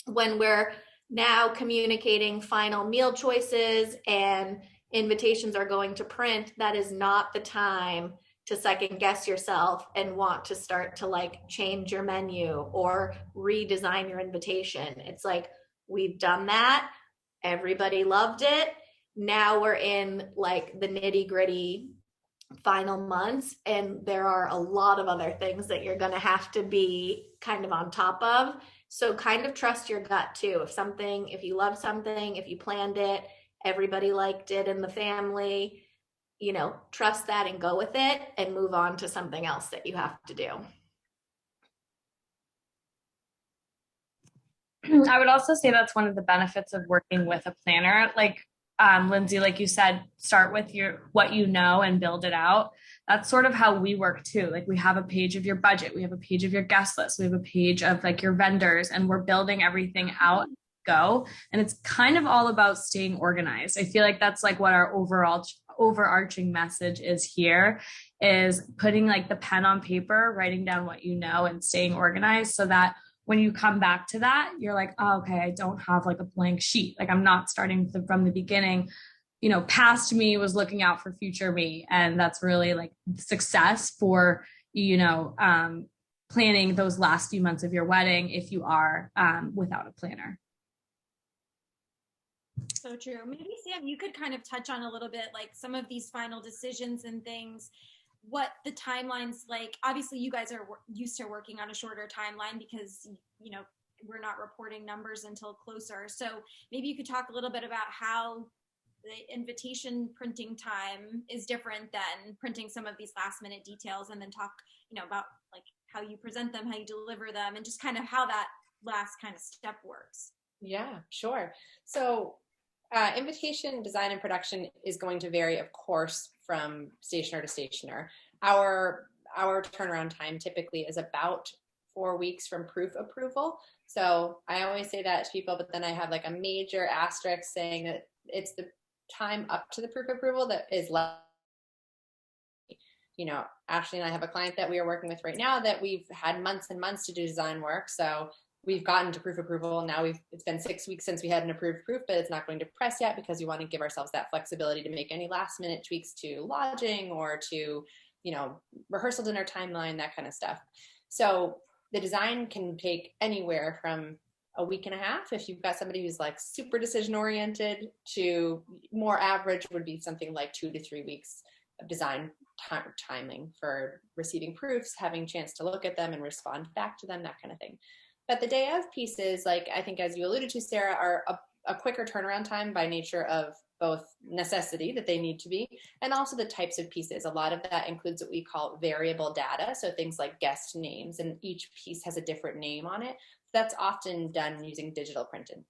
Speaker 2: When we're now communicating final meal choices and invitations are going to print, that is not the time to second guess yourself and want to start to like change your menu or redesign your invitation. It's like, we've done that. Everybody loved it. Now we're in like the nitty gritty final months, and there are a lot of other things that you're going to have to be kind of on top of. So kind of trust your gut too. If you love something, if you planned it, everybody liked it in the family, trust that and go with it, and move on to something else that you have to do.
Speaker 1: I would also say that's one of the benefits of working with a planner. Like Lindsey, like you said, start with what you know and build it out. That's sort of how we work too. Like, we have a page of your budget, we have a page of your guest list, we have a page of like your vendors, and we're building everything out. Go. And it's kind of all about staying organized. I feel like that's like what our overarching message is here, is putting like the pen on paper, writing down what you know, and staying organized, so that when you come back to that, you're like, oh, okay, I don't have like a blank sheet. Like, I'm not starting from the beginning. Past me was looking out for future me. And that's really like success for, planning those last few months of your wedding, if you are without a planner.
Speaker 4: So true. Maybe Sam, you could kind of touch on a little bit like some of these final decisions and things, what the timeline's like. Obviously you guys are used to working on a shorter timeline because we're not reporting numbers until closer. So maybe you could talk a little bit about how the invitation printing time is different than printing some of these last minute details, and then talk about like how you present them, how you deliver them, and just kind of how that last kind of step works.
Speaker 5: Yeah, sure. So invitation design and production is going to vary, of course, from stationer to stationer. Our turnaround time typically is about 4 weeks from proof approval. So I always say that to people, but then I have like a major asterisk saying that it's the time up to the proof approval that is less. Ashley and I have a client that we are working with right now that we've had months and months to do design work. So we've gotten to proof approval. Now it's been 6 weeks since we had an approved proof, but it's not going to press yet because we want to give ourselves that flexibility to make any last minute tweaks to lodging or to, rehearsal dinner timeline, that kind of stuff. So the design can take anywhere from a week and a half if you've got somebody who's like super decision oriented, to more average would be something like 2 to 3 weeks of design timing for receiving proofs, having a chance to look at them and respond back to them, that kind of thing. But the day of pieces, like I think as you alluded to, Sarah, are a quicker turnaround time by nature of both necessity that they need to be, and also the types of pieces. A lot of that includes what we call variable data. So things like guest names, and each piece has a different name on it. That's often done using digital printing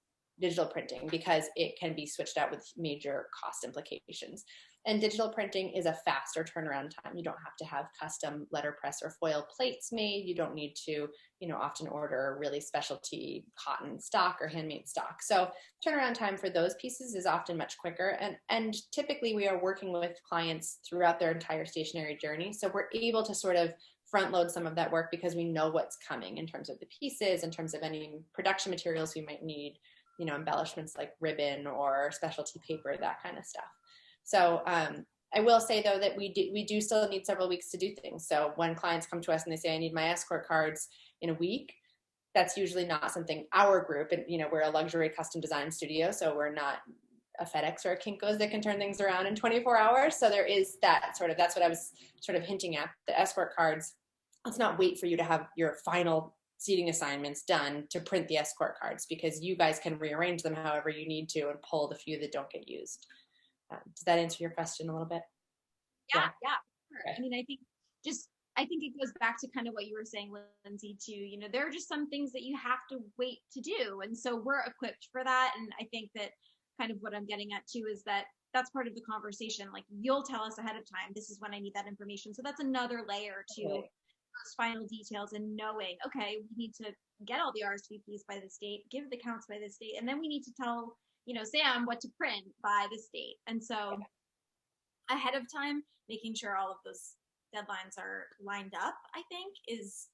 Speaker 5: because it can be switched out with major cost implications. And digital printing is a faster turnaround time. You don't have to have custom letterpress or foil plates made. You don't need to, often order really specialty cotton stock or handmade stock. So turnaround time for those pieces is often much quicker. And typically we are working with clients throughout their entire stationery journey. So we're able to sort of front load some of that work because we know what's coming in terms of the pieces, in terms of any production materials we might need, embellishments like ribbon or specialty paper, that kind of stuff. So I will say, though, that we do still need several weeks to do things. So when clients come to us and they say, I need my escort cards in a week, that's usually not something our group, and we're a luxury custom design studio, so we're not a FedEx or a Kinko's that can turn things around in 24 hours. So there is that's what I was sort of hinting at, the escort cards. Let's not wait for you to have your final seating assignments done to print the escort cards, because you guys can rearrange them however you need to and pull the few that don't get used. Does that answer your question a little bit?
Speaker 4: Yeah. Sure. Okay. I mean, I think it goes back to kind of what you were saying, Lindsay, too. There are just some things that you have to wait to do. And so we're equipped for that. And I think that kind of what I'm getting at too is that that's part of the conversation. Like, you'll tell us ahead of time, this is when I need that information. So that's another layer to those final details, and knowing, okay, we need to get all the RSVPs by this date, give the counts by this date, and then we need to tell Sam what to print by this date. And so ahead of time, making sure all of those deadlines are lined up, I think is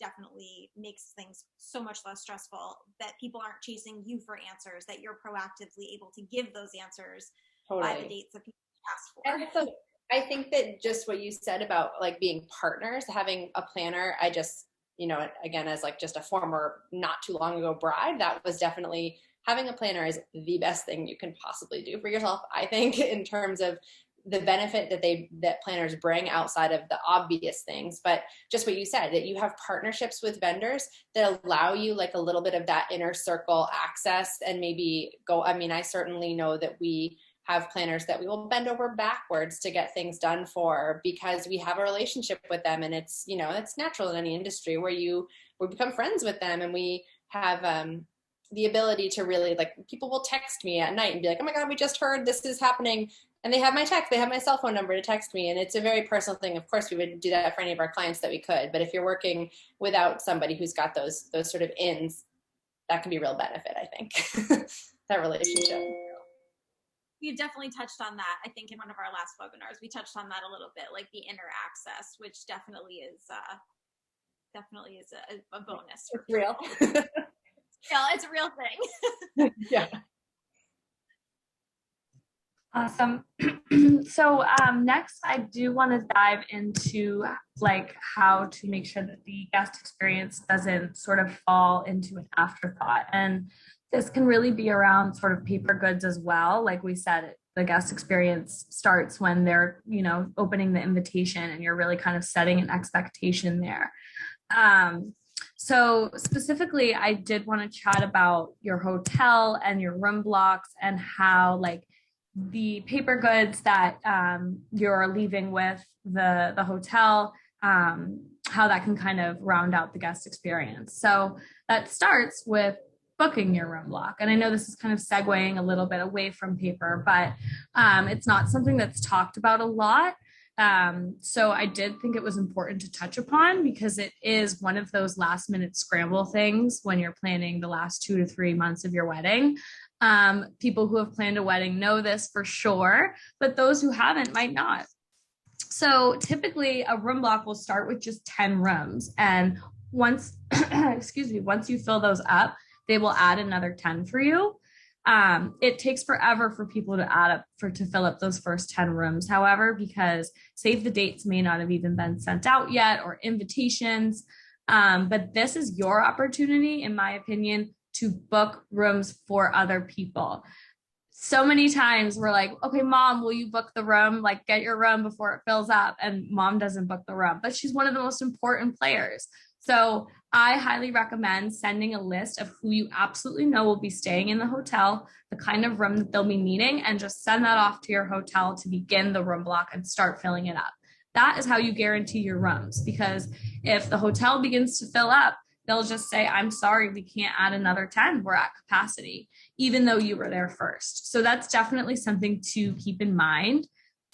Speaker 4: definitely makes things so much less stressful, that people aren't chasing you for answers, that you're proactively able to give those answers by the dates that people ask for.
Speaker 5: And so I think that just what you said about like being partners, having a planner, I just, again, as like just a former not too long ago bride, that was definitely, having a planner is the best thing you can possibly do for yourself, I think, in terms of the benefit that planners bring outside of the obvious things. But just what you said, that you have partnerships with vendors that allow you like a little bit of that inner circle access, and maybe I certainly know that we have planners that we will bend over backwards to get things done for, because we have a relationship with them. And it's, it's natural in any industry where we become friends with them, and we have, the ability to really, like, people will text me at night and be like, oh my God, we just heard this is happening. And they have my text, they have my cell phone number to text me. And it's a very personal thing. Of course, we would do that for any of our clients that we could. But if you're working without somebody who's got those sort of ins, that can be real benefit, I think, that relationship.
Speaker 4: We definitely touched on that, I think, in one of our last webinars. We touched on that a little bit, like the inner access, which definitely is a bonus.
Speaker 5: It's real.
Speaker 4: Yeah, it's a real thing.
Speaker 5: Yeah.
Speaker 1: Awesome. So next, I do want to dive into like how to make sure that the guest experience doesn't sort of fall into an afterthought. And this can really be around sort of paper goods as well. Like we said, the guest experience starts when they're, opening the invitation, and you're really kind of setting an expectation there. So specifically, I did want to chat about your hotel and your room blocks, and how like the paper goods that you're leaving with the hotel, how that can kind of round out the guest experience. So that starts with booking your room block. And I know this is kind of segueing a little bit away from paper, but it's not something that's talked about a lot. So I did think it was important to touch upon, because it is one of those last minute scramble things when you're planning the last 2 to 3 months of your wedding. People who have planned a wedding know this for sure, but those who haven't might not. So typically a room block will start with just 10 rooms. And once, once you fill those up, they will add another 10 for you. It takes forever for people to fill up those first 10 rooms, however, because save the dates may not have even been sent out yet, or invitations. But this is your opportunity, in my opinion, to book rooms for other people. So many times we're like, okay, mom, will you book the room? Like, get your room before it fills up. And mom doesn't book the room, but she's one of the most important players. So I highly recommend sending a list of who you absolutely know will be staying in the hotel, the kind of room that they'll be needing, and just send that off to your hotel to begin the room block and start filling it up. That is how you guarantee your rooms, because if the hotel begins to fill up, they'll just say, I'm sorry, we can't add another 10. We're at capacity, even though you were there first. So that's definitely something to keep in mind,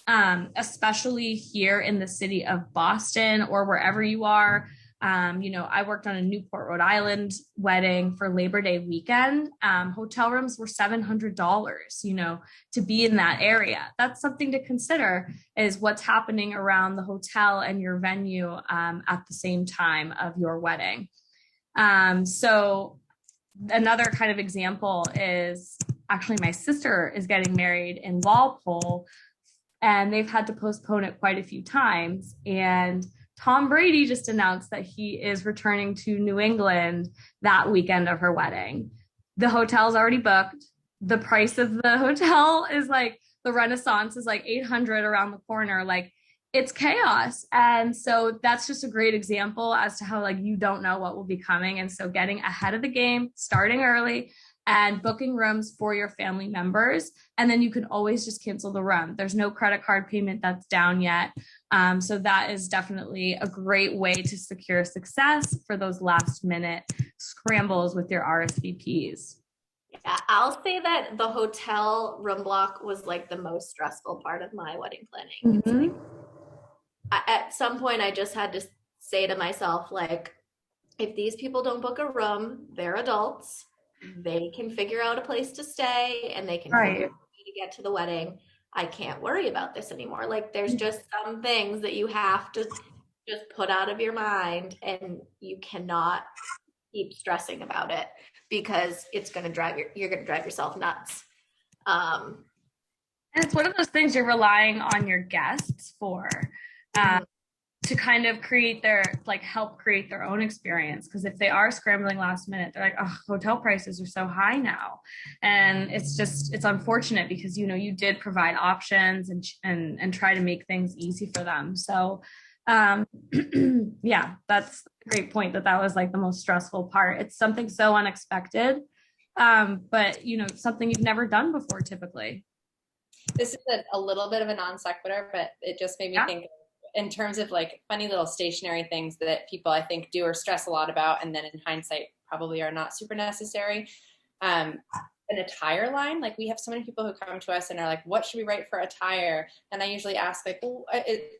Speaker 1: especially here in the city of Boston or wherever you are. I worked on a Newport, Rhode Island wedding for Labor Day weekend. Hotel rooms were $700, to be in that area. That's something to consider, is what's happening around the hotel and your venue at the same time of your wedding. So another kind of example is actually my sister is getting married in Walpole, and they've had to postpone it quite a few times. And Tom Brady just announced that he is returning to New England that weekend of her wedding. The hotel's already booked. The price of the hotel is like, the Renaissance is like $800 around the corner. Like, it's chaos. And so that's just a great example as to how, like, you don't know what will be coming. And so getting ahead of the game, starting early, and booking rooms for your family members. And then you can always just cancel the room. There's no credit card payment that's down yet. So that is definitely a great way to secure success for those last minute scrambles with your RSVPs.
Speaker 2: Yeah, I'll say that the hotel room block was like the most stressful part of my wedding planning.
Speaker 1: Mm-hmm.
Speaker 2: At some point, I just had to say to myself, like, if these people don't book a room, they're adults. They can figure out a place to stay, and they can figure out a way to get to the wedding. I can't worry about this anymore. Like, there's just some things that you have to just put out of your mind, and you cannot keep stressing about it, because it's going to you're going to drive yourself nuts.
Speaker 1: And it's one of those things you're relying on your guests for, to kind of help create their own experience. Because if they are scrambling last minute, they're like, oh, hotel prices are so high now. And it's unfortunate, because, you did provide options and try to make things easy for them. So yeah, that's a great point, that was like the most stressful part. It's something so unexpected, but something you've never done before typically.
Speaker 5: This is a little bit of a non sequitur, but it just made me think in terms of like funny little stationery things that people I think do or stress a lot about, and then in hindsight probably are not super necessary. An attire line, like we have so many people who come to us and are like, what should we write for attire? And I usually ask, like, well,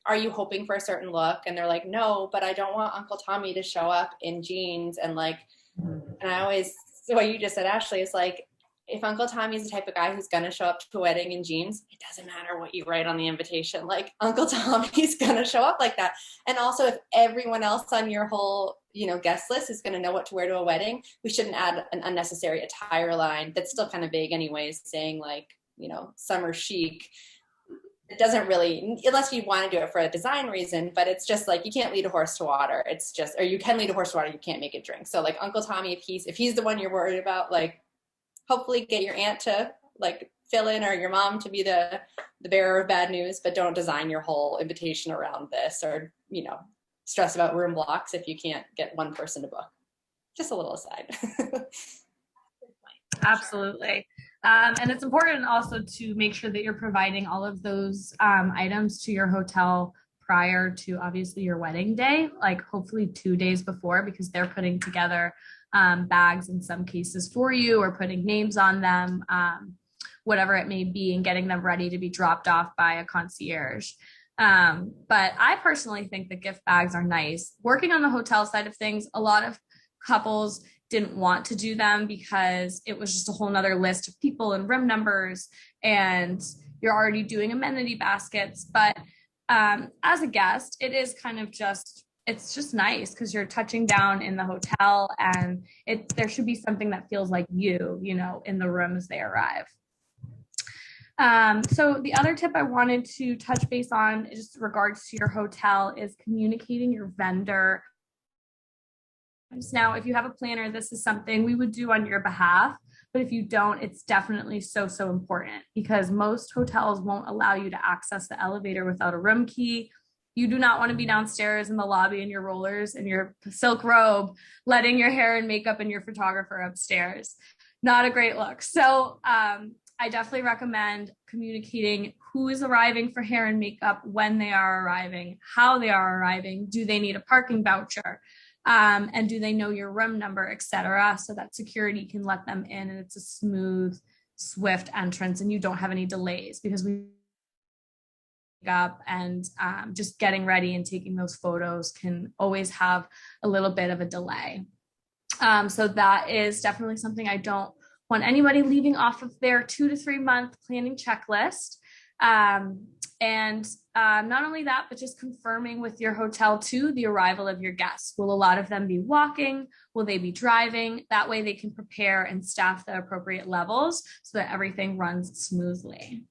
Speaker 5: are you hoping for a certain look? And they're like, no, but I don't want Uncle Tommy to show up in jeans. And like, and I always, so what you just said, Ashley, is like, if Uncle Tommy's the type of guy who's going to show up to a wedding in jeans, it doesn't matter what you write on the invitation. Like, Uncle Tommy's going to show up like that. And also, if everyone else on your whole, guest list is going to know what to wear to a wedding, we shouldn't add an unnecessary attire line that's still kind of vague anyways, saying like, summer chic. It doesn't really, unless you want to do it for a design reason, but it's just like, you can't lead a horse to water. It's just, or you can lead a horse to water, you can't make it drink. So like Uncle Tommy, if he's the one you're worried about, like, hopefully get your aunt to like fill in, or your mom to be the bearer of bad news, but don't design your whole invitation around this, or, stress about room blocks if you can't get one person to book. Just a little aside.
Speaker 1: Absolutely. And it's important also to make sure that you're providing all of those items to your hotel prior to obviously your wedding day, like hopefully 2 days before, because they're putting together bags in some cases for you, or putting names on them, whatever it may be, and getting them ready to be dropped off by a concierge. But I personally think that gift bags are nice. Working on the hotel side of things, a lot of couples didn't want to do them because it was just a whole nother list of people and room numbers, and you're already doing amenity baskets. But as a guest, it is kind of it's just nice, because you're touching down in the hotel, and there should be something that feels like in the room as they arrive. So the other tip I wanted to touch base on, just in regards to your hotel, is communicating your vendor. Now, if you have a planner, this is something we would do on your behalf, but if you don't, it's definitely so important, because most hotels won't allow you to access the elevator without a room key, You do not want to be downstairs in the lobby in your rollers and your silk robe, letting your hair and makeup and your photographer upstairs. Not a great look. So I definitely recommend communicating who is arriving for hair and makeup, when they are arriving, how they are arriving, do they need a parking voucher, and do they know your room number, etc., so that security can let them in and it's a smooth, swift entrance and you don't have any delays, because we up and just getting ready and taking those photos can always have a little bit of a delay. So that is definitely something I don't want anybody leaving off of their 2 to 3 month planning checklist. And not only that, but just confirming with your hotel too, the arrival of your guests. Will a lot of them be walking? Will they be driving? That way they can prepare and staff the appropriate levels so that everything runs smoothly.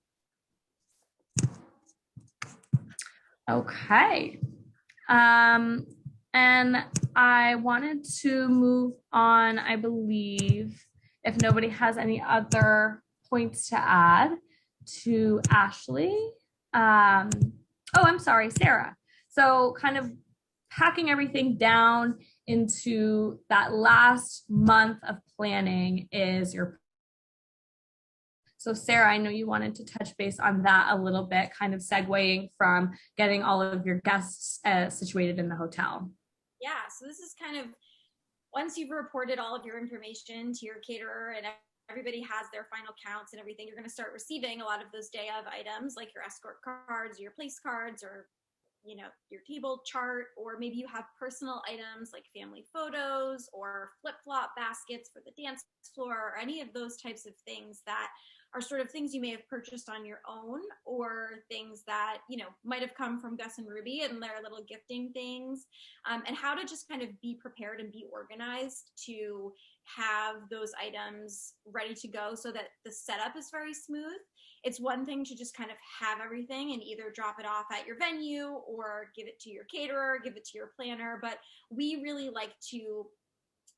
Speaker 1: Okay. And I wanted to move on, I believe, if nobody has any other points to add, to Ashley. I'm sorry, Sarah. So kind of packing everything down into that last month of planning is your. So Sarah, I know you wanted to touch base on that a little bit, kind of segueing from getting all of your guests situated in the hotel.
Speaker 4: Yeah, so this is kind of, once you've reported all of your information to your caterer and everybody has their final counts and everything, you're going to start receiving a lot of those day of items like your escort cards, your place cards, or your table chart, or maybe you have personal items like family photos or flip-flop baskets for the dance floor, or any of those types of things that are sort of things you may have purchased on your own, or things that might have come from Gus and Ruby and their little gifting things, and how to just kind of be prepared and be organized to have those items ready to go so that the setup is very smooth. It's one thing to just kind of have everything and either drop it off at your venue or give it to your caterer, give it to your planner, but we really like to,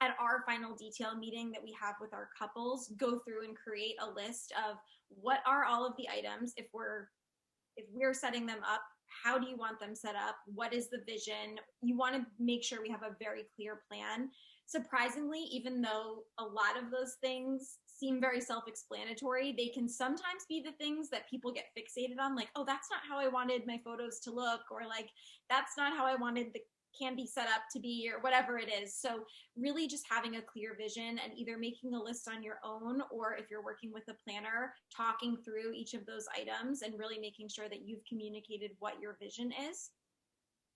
Speaker 4: at our final detail meeting that we have with our couples, go through and create a list of what are all of the items. If we're setting them up, how do you want them set up? What is the vision? You want to make sure we have a very clear plan. Surprisingly, even though a lot of those things seem very self-explanatory, they can sometimes be the things that people get fixated on, like, oh, that's not how I wanted my photos to look, or like, that's not how I wanted the candy set up to be, or whatever it is. So really just having a clear vision and either making a list on your own, or if you're working with a planner, talking through each of those items and really making sure that you've communicated what your vision is.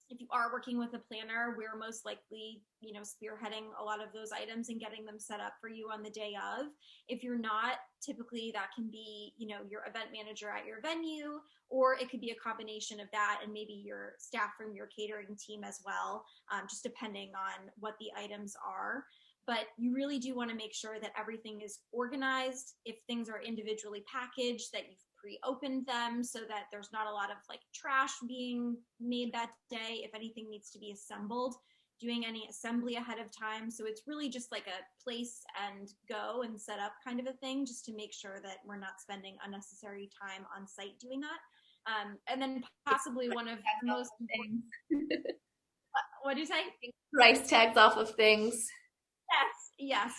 Speaker 4: If you are working with a planner, we're most likely, spearheading a lot of those items and getting them set up for you on the day of. If you're not, typically that can be, your event manager at your venue, or it could be a combination of that and maybe your staff from your catering team as well, just depending on what the items are. But you really do want to make sure that everything is organized. If things are individually packaged, that you've pre-opened them so that there's not a lot of like trash being made that day. If anything needs to be assembled, doing any assembly ahead of time. So it's really just like a place and go and set up kind of a thing, just to make sure that we're not spending unnecessary time on site doing that. And then possibly one of the most important, what do you say?
Speaker 2: Price tags off of things.
Speaker 4: Yes.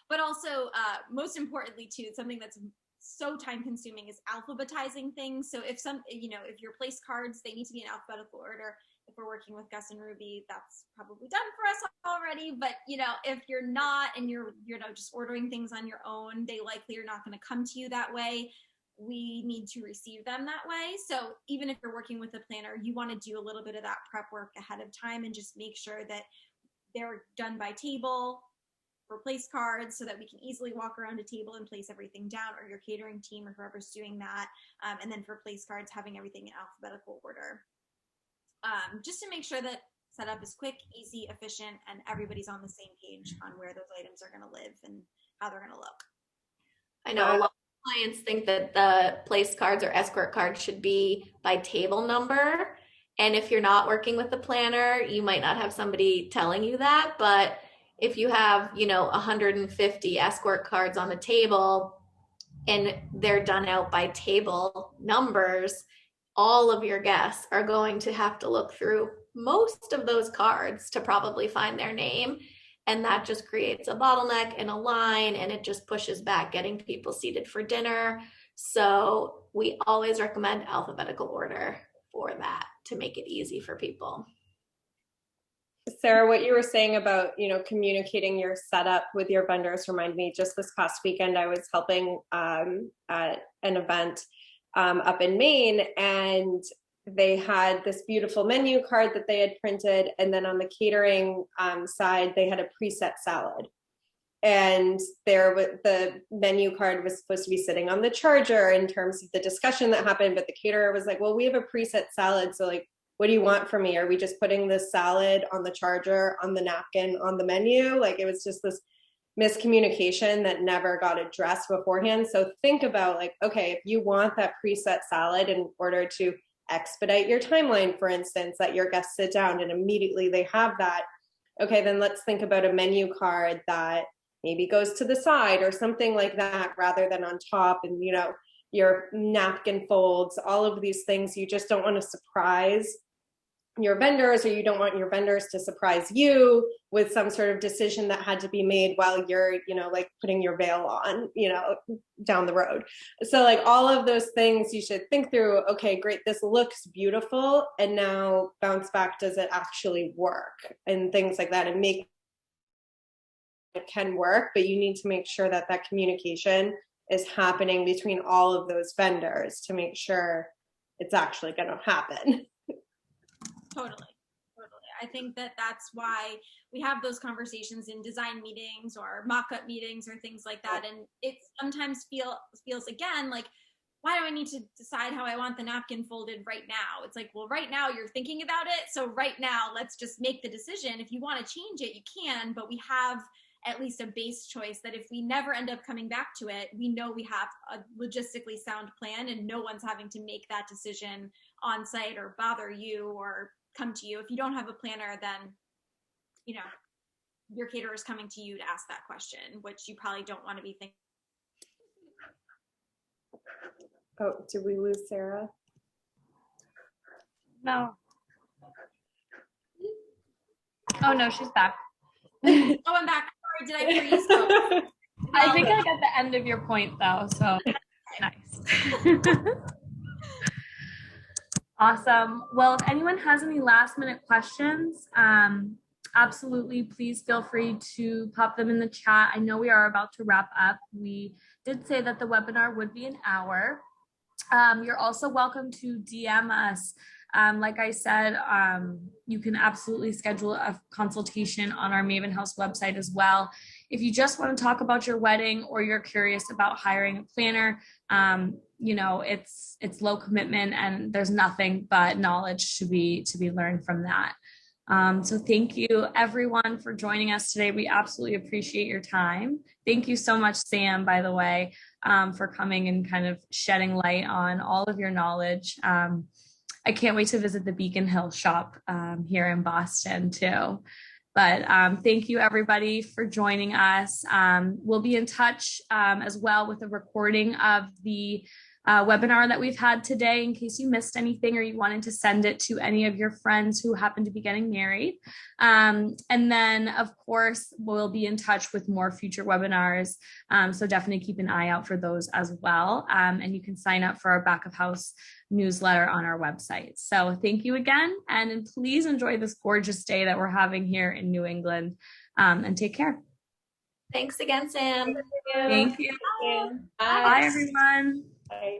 Speaker 4: But also, most importantly too, something that's so time consuming is alphabetizing things. So if if your place cards, they need to be in alphabetical order. If we're working with Gus and Ruby, that's probably done for us already. But if you're not, and you're just ordering things on your own, they likely are not going to come to you that way. We need to receive them that way. So even if you're working with a planner, you want to do a little bit of that prep work ahead of time and just make sure that they're done by table for place cards, so that we can easily walk around a table and place everything down, or your catering team or whoever's doing that. And then for place cards, having everything in alphabetical order. Just to make sure that setup is quick, easy, efficient, and everybody's on the same page on where those items are going to live and how they're going to look.
Speaker 2: I know a lot of clients think that the place cards or escort cards should be by table number. And if you're not working with the planner, you might not have somebody telling you that. But if you have, 150 escort cards on the table and they're done out by table numbers, all of your guests are going to have to look through most of those cards to probably find their name. And that just creates a bottleneck and a line, and it just pushes back getting people seated for dinner. So we always recommend alphabetical order for that to make it easy for people.
Speaker 3: Sarah, what you were saying about, communicating your setup with your vendors remind me, just this past weekend, I was helping at an event up in Maine, and they had this beautiful menu card that they had printed. And then on the catering side, they had a preset salad. And the menu card was supposed to be sitting on the charger in terms of the discussion that happened. But the caterer was like, well, we have a preset salad. So like, what do you want from me? Are we just putting this salad on the charger, on the napkin, on the menu? Like, it was just this miscommunication that never got addressed beforehand. So think about like, okay, if you want that preset salad in order to expedite your timeline, for instance, that your guests sit down and immediately they have that. Okay, then let's think about a menu card that maybe goes to the side or something like that rather than on top. And, your napkin folds, all of these things, you just don't want to surprise your vendors, or you don't want your vendors to surprise you with some sort of decision that had to be made while you're, like putting your veil on, down the road. So like all of those things you should think through. Okay, great. This looks beautiful. And now bounce back. Does it actually work? And things like that, and make it can work, but you need to make sure that that communication is happening between all of those vendors to make sure it's actually going to happen.
Speaker 4: Totally. I think that's why we have those conversations in design meetings or mock-up meetings or things like that. And it sometimes feels again like, why do I need to decide how I want the napkin folded right now? It's like, well, right now you're thinking about it. So right now, let's just make the decision. If you want to change it, you can, but we have at least a base choice that if we never end up coming back to it, we know we have a logistically sound plan and no one's having to make that decision on site or bother you or come to you. If you don't have a planner, then, your caterer is coming to you to ask that question, which you probably don't want to be thinking.
Speaker 3: Oh, did we lose Sarah?
Speaker 1: No. Oh no, she's back.
Speaker 4: Oh, I'm back. Sorry, did I freeze? Oh.
Speaker 1: I think I got the end of your point though, so nice. Awesome. Well, if anyone has any last minute questions, absolutely, please feel free to pop them in the chat. I know we are about to wrap up. We did say that the webinar would be an hour. You're also welcome to DM us. Like I said, you can absolutely schedule a consultation on our Mavinhouse website as well. If you just want to talk about your wedding or you're curious about hiring a planner, it's low commitment and there's nothing but knowledge to be learned from that. So thank you everyone for joining us today. We absolutely appreciate your time. Thank you so much, Sam, by the way, for coming and kind of shedding light on all of your knowledge. I can't wait to visit the Beacon Hill shop here in Boston too. But thank you everybody for joining us. We'll be in touch as well with a recording of the webinar that we've had today in case you missed anything or you wanted to send it to any of your friends who happen to be getting married. And then of course, we'll be in touch with more future webinars. So definitely keep an eye out for those as well. And you can sign up for our back of house newsletter on our website. So thank you again. And please enjoy this gorgeous day that we're having here in New England and take care.
Speaker 2: Thanks again, Sam.
Speaker 1: Thank you.
Speaker 3: Bye.
Speaker 1: Bye everyone.
Speaker 3: Bye.